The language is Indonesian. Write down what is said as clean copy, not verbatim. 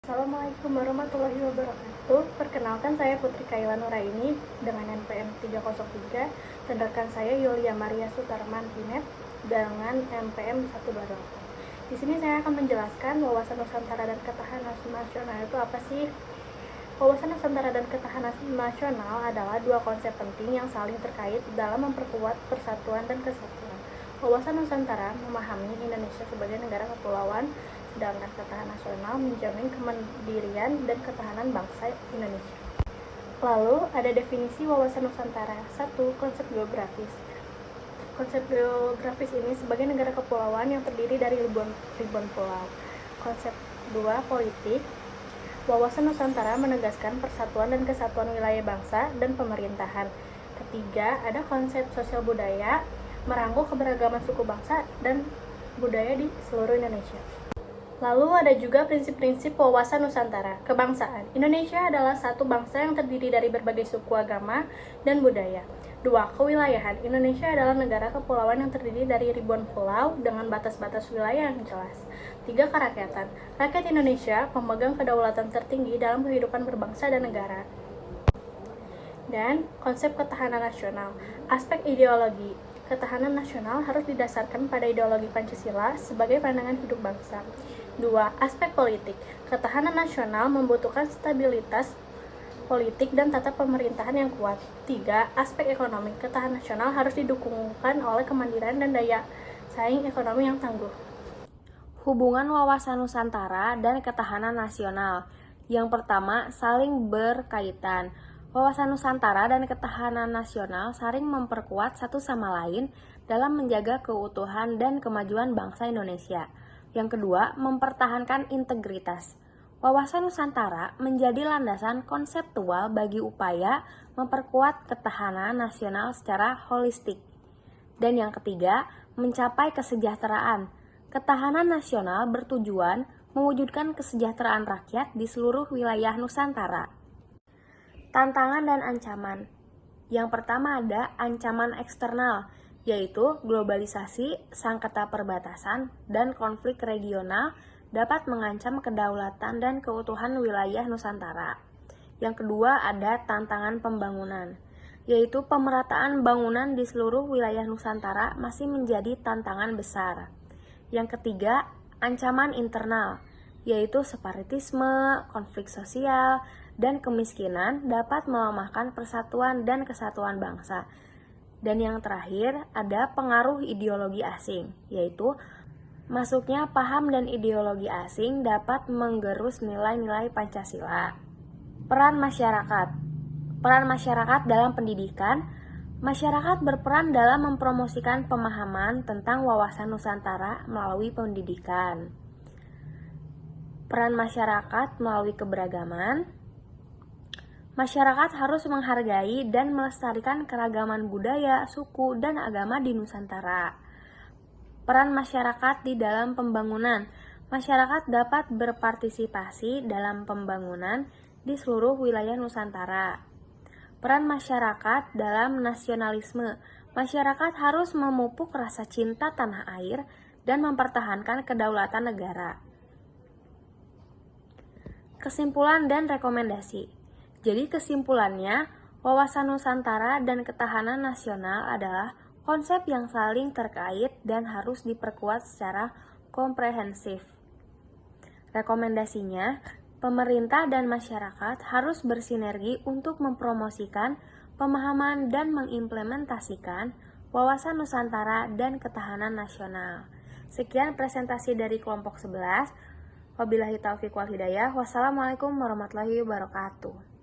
Assalamualaikum warahmatullahi wabarakatuh. Perkenalkan, saya Putri Kaila Nuraini dengan NPM 303 dan rekan saya Yulia Maria Sutarman Pinet dengan NPM 128. Di sini saya akan menjelaskan wawasan Nusantara dan ketahanan nasional itu apa sih? Wawasan Nusantara dan ketahanan nasional adalah dua konsep penting yang saling terkait dalam memperkuat persatuan dan kesatuan. Wawasan Nusantara memahami Indonesia sebagai negara kepulauan, sedangkan ketahanan nasional menjamin kemandirian dan ketahanan bangsa Indonesia. Lalu ada definisi wawasan Nusantara. 1. Konsep geografis. Konsep geografis ini sebagai negara kepulauan yang terdiri dari ribuan pulau. Konsep 2. Politik. Wawasan Nusantara menegaskan persatuan dan kesatuan wilayah bangsa dan pemerintahan. Ketiga, ada konsep sosial budaya, merangkul keberagaman suku bangsa dan budaya di seluruh Indonesia. Lalu ada juga prinsip-prinsip wawasan Nusantara. Kebangsaan. Indonesia adalah satu bangsa yang terdiri dari berbagai suku, agama, dan budaya. 2. Kewilayahan. Indonesia adalah negara kepulauan yang terdiri dari ribuan pulau dengan batas-batas wilayah yang jelas. 3. Kerakyatan. Rakyat Indonesia pemegang kedaulatan tertinggi dalam kehidupan berbangsa dan negara. Dan konsep ketahanan nasional. Aspek ideologi. Ketahanan nasional harus didasarkan pada ideologi Pancasila sebagai pandangan hidup bangsa. 2. Aspek politik. Ketahanan nasional membutuhkan stabilitas politik dan tata pemerintahan yang kuat. 3. Aspek ekonomi. Ketahanan nasional harus didukungkan oleh kemandirian dan daya saing ekonomi yang tangguh. Hubungan wawasan Nusantara dan ketahanan nasional. Yang pertama, saling berkaitan. Wawasan Nusantara dan ketahanan nasional saling memperkuat satu sama lain dalam menjaga keutuhan dan kemajuan bangsa Indonesia. Yang kedua, mempertahankan integritas. Wawasan Nusantara menjadi landasan konseptual bagi upaya memperkuat ketahanan nasional secara holistik. Dan yang ketiga, mencapai kesejahteraan. Ketahanan nasional bertujuan mewujudkan kesejahteraan rakyat di seluruh wilayah Nusantara. Tantangan dan ancaman. Yang pertama ada ancaman eksternal, yaitu globalisasi, sengketa perbatasan, dan konflik regional dapat mengancam kedaulatan dan keutuhan wilayah Nusantara. Yang kedua ada tantangan pembangunan, yaitu pemerataan bangunan di seluruh wilayah Nusantara masih menjadi tantangan besar. Yang ketiga, ancaman internal, yaitu separatisme, konflik sosial, dan kemiskinan dapat melemahkan persatuan dan kesatuan bangsa. Dan yang terakhir, ada pengaruh ideologi asing, yaitu masuknya paham dan ideologi asing dapat menggerus nilai-nilai Pancasila. Peran masyarakat. Peran masyarakat dalam pendidikan. Masyarakat berperan dalam mempromosikan pemahaman tentang wawasan Nusantara melalui pendidikan. Peran masyarakat melalui keberagaman. Masyarakat harus menghargai dan melestarikan keragaman budaya, suku, dan agama di Nusantara. Peran masyarakat di dalam pembangunan. Masyarakat dapat berpartisipasi dalam pembangunan di seluruh wilayah Nusantara. Peran masyarakat dalam nasionalisme. Masyarakat harus memupuk rasa cinta tanah air dan mempertahankan kedaulatan negara. Kesimpulan dan rekomendasi. Jadi kesimpulannya, wawasan Nusantara dan ketahanan nasional adalah konsep yang saling terkait dan harus diperkuat secara komprehensif. Rekomendasinya, pemerintah dan masyarakat harus bersinergi untuk mempromosikan pemahaman dan mengimplementasikan wawasan Nusantara dan ketahanan nasional. Sekian presentasi dari kelompok 11. Wabillahi taufiq wal hidayah. Wassalamualaikum warahmatullahi wabarakatuh.